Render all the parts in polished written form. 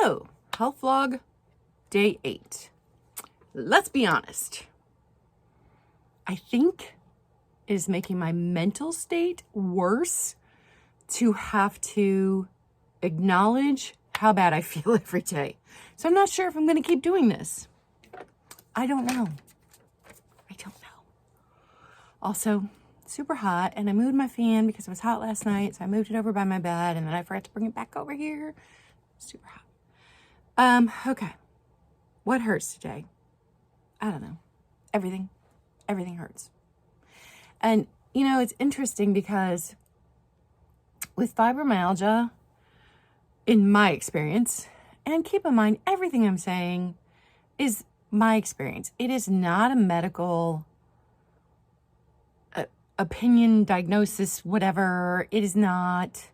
So, health vlog day 8. Let's be honest. I think it is making my mental state worse to have to acknowledge how bad I feel every day. So I'm not sure if I'm going to keep doing this. I don't know. Also, super hot, and I moved my fan because it was hot last night, so I moved it over by my bed, and then I forgot to bring it back over here. Super hot. Okay. What hurts today? I don't know. Everything. Everything hurts. And, you know, it's interesting because with fibromyalgia, in my experience, and keep in mind, everything I'm saying is my experience. It is not a medical opinion, diagnosis, whatever. It is not.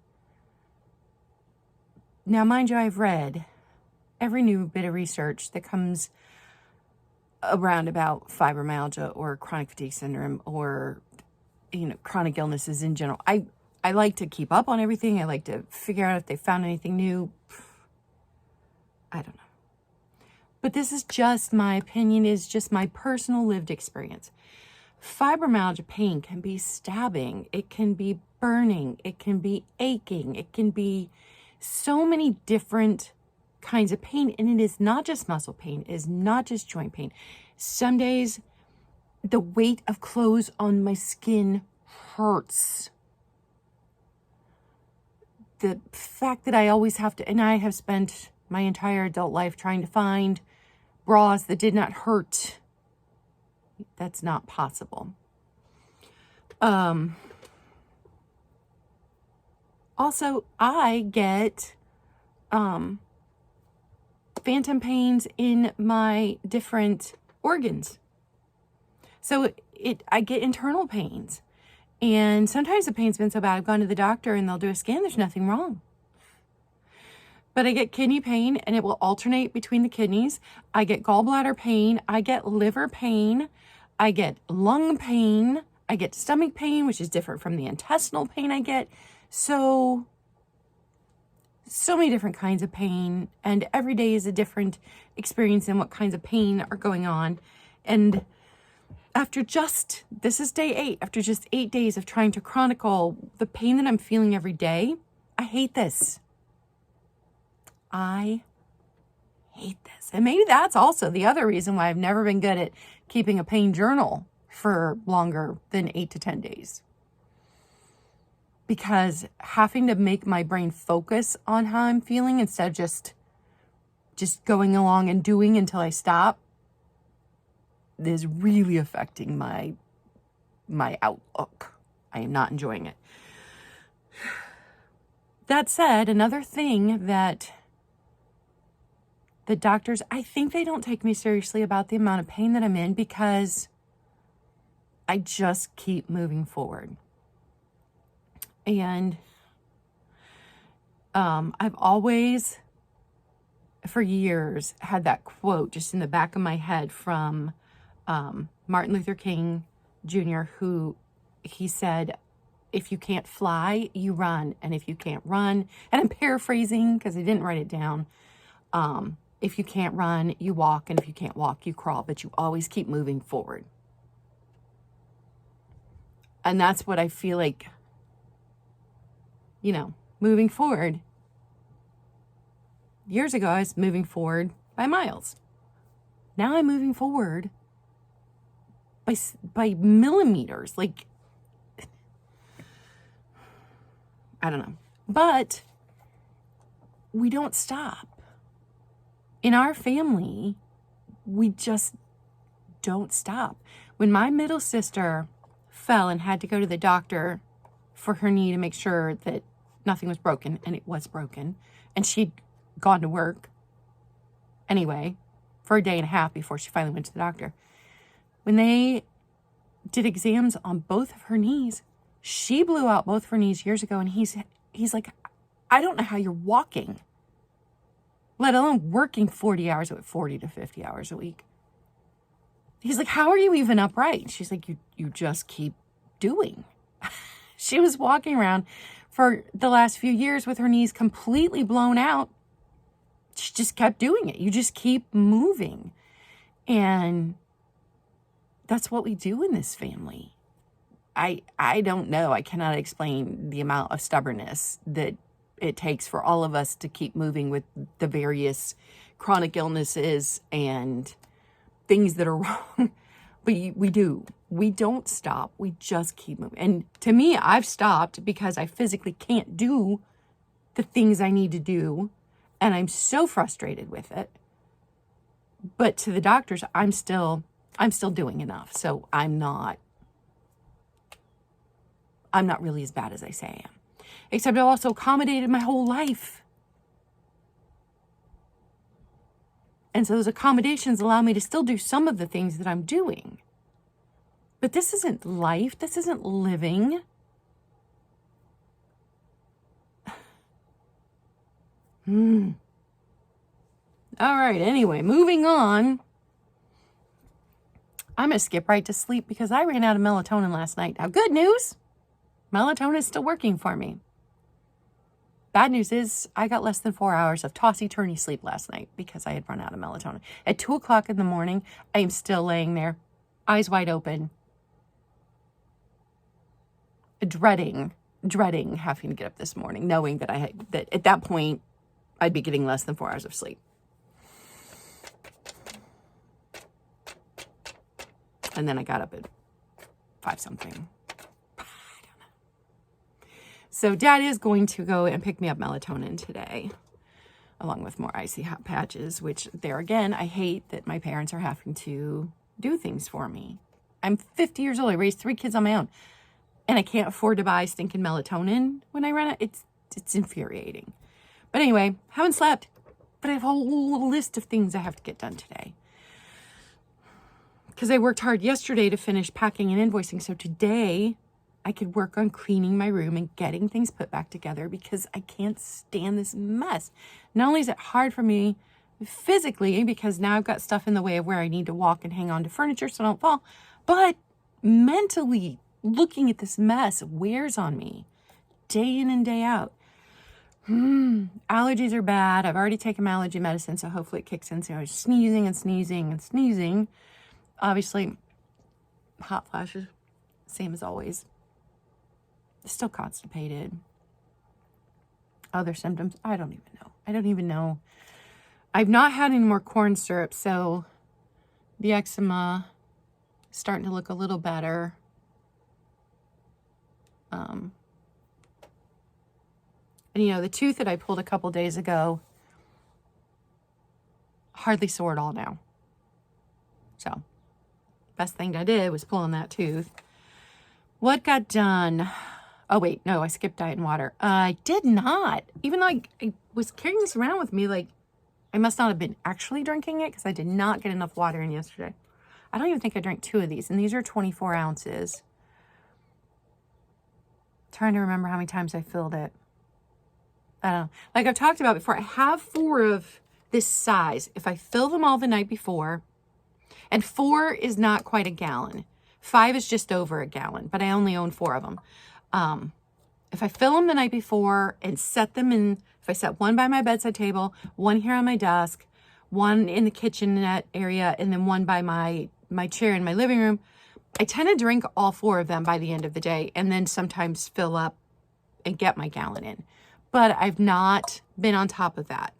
Now, mind you, I've read every new bit of research that comes around about fibromyalgia or chronic fatigue syndrome or, you know, chronic illnesses in general. I like to keep up on everything. I like to figure out if they found anything new. I don't know. But this is just my opinion, is just my personal lived experience. Fibromyalgia pain can be stabbing, it can be burning, it can be aching, it can be so many different kinds of pain. And it is not just muscle pain, it is not just joint pain. Some days the weight of clothes on my skin hurts. The fact that I always have to, and I have spent my entire adult life trying to find bras that did not hurt. That's not possible. Also, I get phantom pains in my different organs. So I get internal pains. And sometimes the pain's been so bad, I've gone to the doctor and they'll do a scan, there's nothing wrong. But I get kidney pain and it will alternate between the kidneys. I get gallbladder pain. I get liver pain. I get lung pain. I get stomach pain, which is different from the intestinal pain I get. So many different kinds of pain. And every day is a different experience in what kinds of pain are going on. And this is day 8, after just 8 days of trying to chronicle the pain that I'm feeling every day, I hate this. I hate this. And maybe that's also the other reason why I've never been good at keeping a pain journal for longer than 8 to 10 days. Because having to make my brain focus on how I'm feeling instead of just going along and doing until I stop is really affecting my outlook. I am not enjoying it. That said, another thing that the doctors, I think they don't take me seriously about the amount of pain that I'm in because I just keep moving forward. And I've always, for years, had that quote just in the back of my head from Martin Luther King Jr., who he said, if you can't fly, you run. And if you can't run, and I'm paraphrasing because I didn't write it down, if you can't run, you walk, and if you can't walk, you crawl, but you always keep moving forward. And that's what I feel like, you know, moving forward. Years ago, I was moving forward by miles. Now I'm moving forward by millimeters. Like, I don't know. But we don't stop. In our family, we just don't stop. When my middle sister fell and had to go to the doctor for her knee to make sure that nothing was broken, and it was broken, and she'd gone to work anyway for a day and a half before she finally went to the doctor. When they did exams on both of her knees, she blew out both of her knees years ago, and he's like, I don't know how you're walking, let alone working 40 to 50 hours a week. He's like, how are you even upright? She's like, you just keep doing. She was walking around for the last few years with her knees completely blown out she just kept doing it. You just keep moving. And that's what we do in this family. I don't know. I cannot explain the amount of stubbornness that it takes for all of us to keep moving with the various chronic illnesses and things that are wrong. But we do. We don't stop. We just keep moving. And to me, I've stopped because I physically can't do the things I need to do. And I'm so frustrated with it. But to the doctors, I'm still doing enough. So I'm not really as bad as I say I am. Except I've also accommodated my whole life. And so those accommodations allow me to still do some of the things that I'm doing. But this isn't life. This isn't living. All right, anyway, moving on. I'm going to skip right to sleep because I ran out of melatonin last night. Now, good news, melatonin is still working for me. Bad news is I got less than 4 hours of tossy-turny sleep last night because I had run out of melatonin. At 2 o'clock in the morning, I am still laying there, eyes wide open, dreading having to get up this morning, knowing that that at that point, I'd be getting less than 4 hours of sleep. And then I got up at 5 something. I don't know. So Dad is going to go and pick me up melatonin today, along with more icy hot patches, which there again, I hate that my parents are having to do things for me. I'm 50 years old. I raised 3 kids on my own. And I can't afford to buy stinking melatonin when I run it. It's infuriating. But anyway, haven't slept. But I have a whole list of things I have to get done today. Because I worked hard yesterday to finish packing and invoicing. So today I could work on cleaning my room and getting things put back together because I can't stand this mess. Not only is it hard for me physically because now I've got stuff in the way of where I need to walk and hang on to furniture so I don't fall, but mentally looking at this mess wears on me day in and day out. Allergies are bad. I've already taken my allergy medicine, so hopefully it kicks in. So I was sneezing and sneezing and sneezing. Obviously, hot flashes, same as always. Still constipated. Other symptoms, I don't even know. I've not had any more corn syrup, so the eczema is starting to look a little better. And the tooth that I pulled a couple days ago, hardly sore at all now. So, best thing I did was pulling that tooth. What got done? Oh, wait, no, I skipped diet and water. I did not. Even though I was carrying this around with me, I must not have been actually drinking it because I did not get enough water in yesterday. I don't even think I drank 2 of these, and these are 24 ounces. Trying to remember how many times I filled it. I don't know. Like I've talked about before, I have 4 of this size. If I fill them all the night before, and 4 is not quite a gallon. 5 is just over a gallon, but I only own 4 of them. If I fill them the night before and set them in, if I set 1 by my bedside table, 1 here on my desk, 1 in the kitchenette area, and then 1 by my chair in my living room, I tend to drink all 4 of them by the end of the day and then sometimes fill up and get my gallon in. But I've not been on top of that.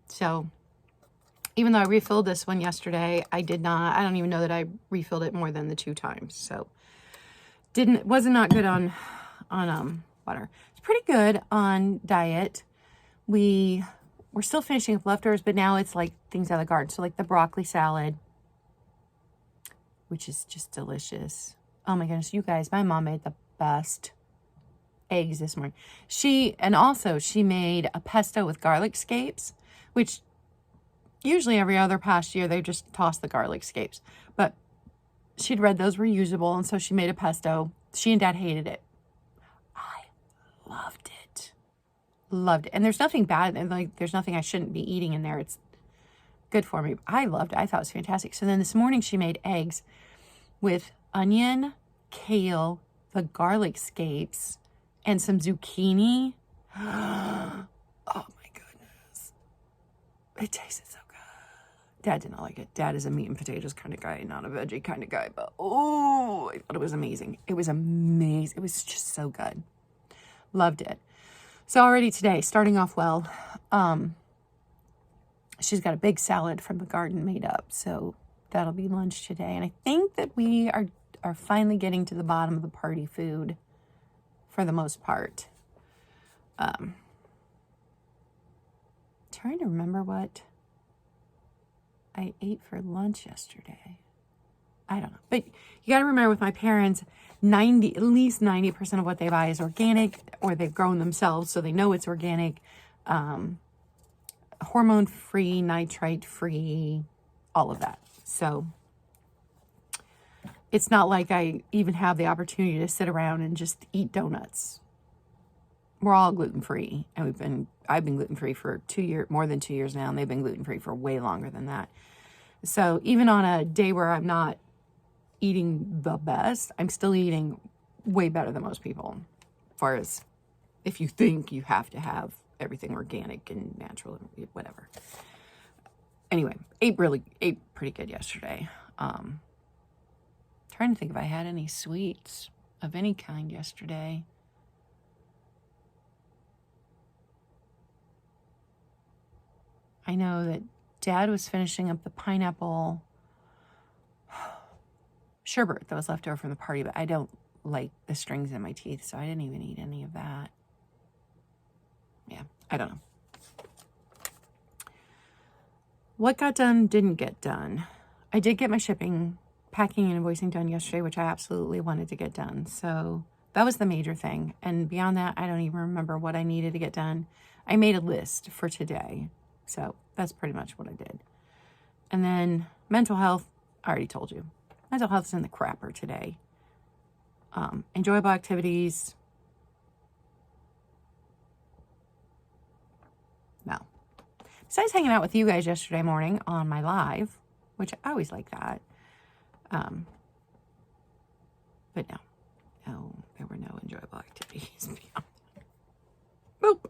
So even though I refilled this one yesterday, I don't even know that I refilled it more than the 2 times. So wasn't not good on water. It's pretty good on diet. We're still finishing up leftovers, but now it's like things out of the garden. So like the broccoli salad, which is just delicious. Oh my goodness, you guys, my mom made the best eggs this morning. She made a pesto with garlic scapes, which usually every other past year they just toss the garlic scapes. But she'd read those were usable, and so she made a pesto. She and Dad hated it. I loved it. Loved it. And there's nothing bad, and there's nothing I shouldn't be eating in there. It's good for me. I loved it. I thought it was fantastic. So then this morning she made eggs with onion, kale, the garlic scapes, and some zucchini. Oh my goodness. It tasted so good. Dad did not like it. Dad is a meat and potatoes kind of guy, not a veggie kind of guy, but oh, I thought it was amazing. It was amazing. It was just so good. Loved it. So already today, starting off well, she's got a big salad from the garden made up. So that'll be lunch today. And I think that we are finally getting to the bottom of the party food for the most part. Trying to remember what I ate for lunch yesterday. I don't know. But you got to remember with my parents, at least 90% of what they buy is organic, or they've grown themselves, so they know it's organic, hormone-free, nitrite-free, all of that. So it's not like I even have the opportunity to sit around and just eat donuts. We're all gluten-free, and I've been gluten-free for more than 2 years now, and they've been gluten-free for way longer than that. So even on a day where I'm not eating the best, I'm still eating way better than most people. As far as if you think you have to have everything organic and natural and whatever. Anyway, ate pretty good yesterday. Trying to think if I had any sweets of any kind yesterday. I know that Dad was finishing up the pineapple sherbet that was left over from the party, but I don't like the strings in my teeth, so I didn't even eat any of that. Yeah, I don't know. What got done didn't get done. I did get my shipping, packing, and invoicing done yesterday, which I absolutely wanted to get done. So that was the major thing. And beyond that, I don't even remember what I needed to get done. I made a list for today. So that's pretty much what I did. And then mental health, I already told you. Mental health is in the crapper today. Enjoyable activities. No. Besides hanging out with you guys yesterday morning on my live, which I always like that. But no, there were no enjoyable activities beyond that. Boop.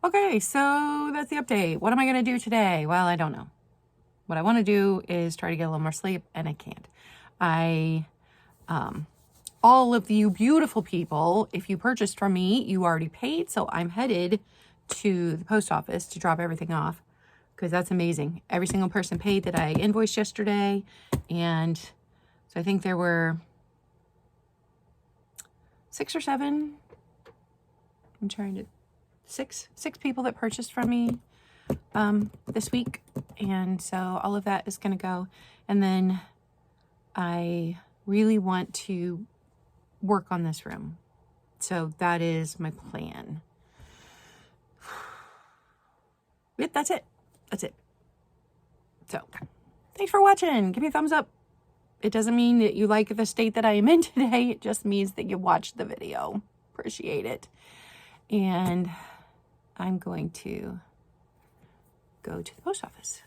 Okay, so that's the update. What am I going to do today? Well, I don't know. What I want to do is try to get a little more sleep, and I can't. All of you beautiful people, if you purchased from me, you already paid, so I'm headed to the post office to drop everything off, because that's amazing. Every single person paid that I invoiced yesterday, and so I think there were 6 or 7. Six people that purchased from me this week, and so all of that is going to go. And then I really want to work on this room, so that is my plan. Yep, that's it. So thanks for watching. Give me a thumbs up. It doesn't mean that you like the state that I am in today. It just means that you watched the video. Appreciate it. And I'm going to go to the post office.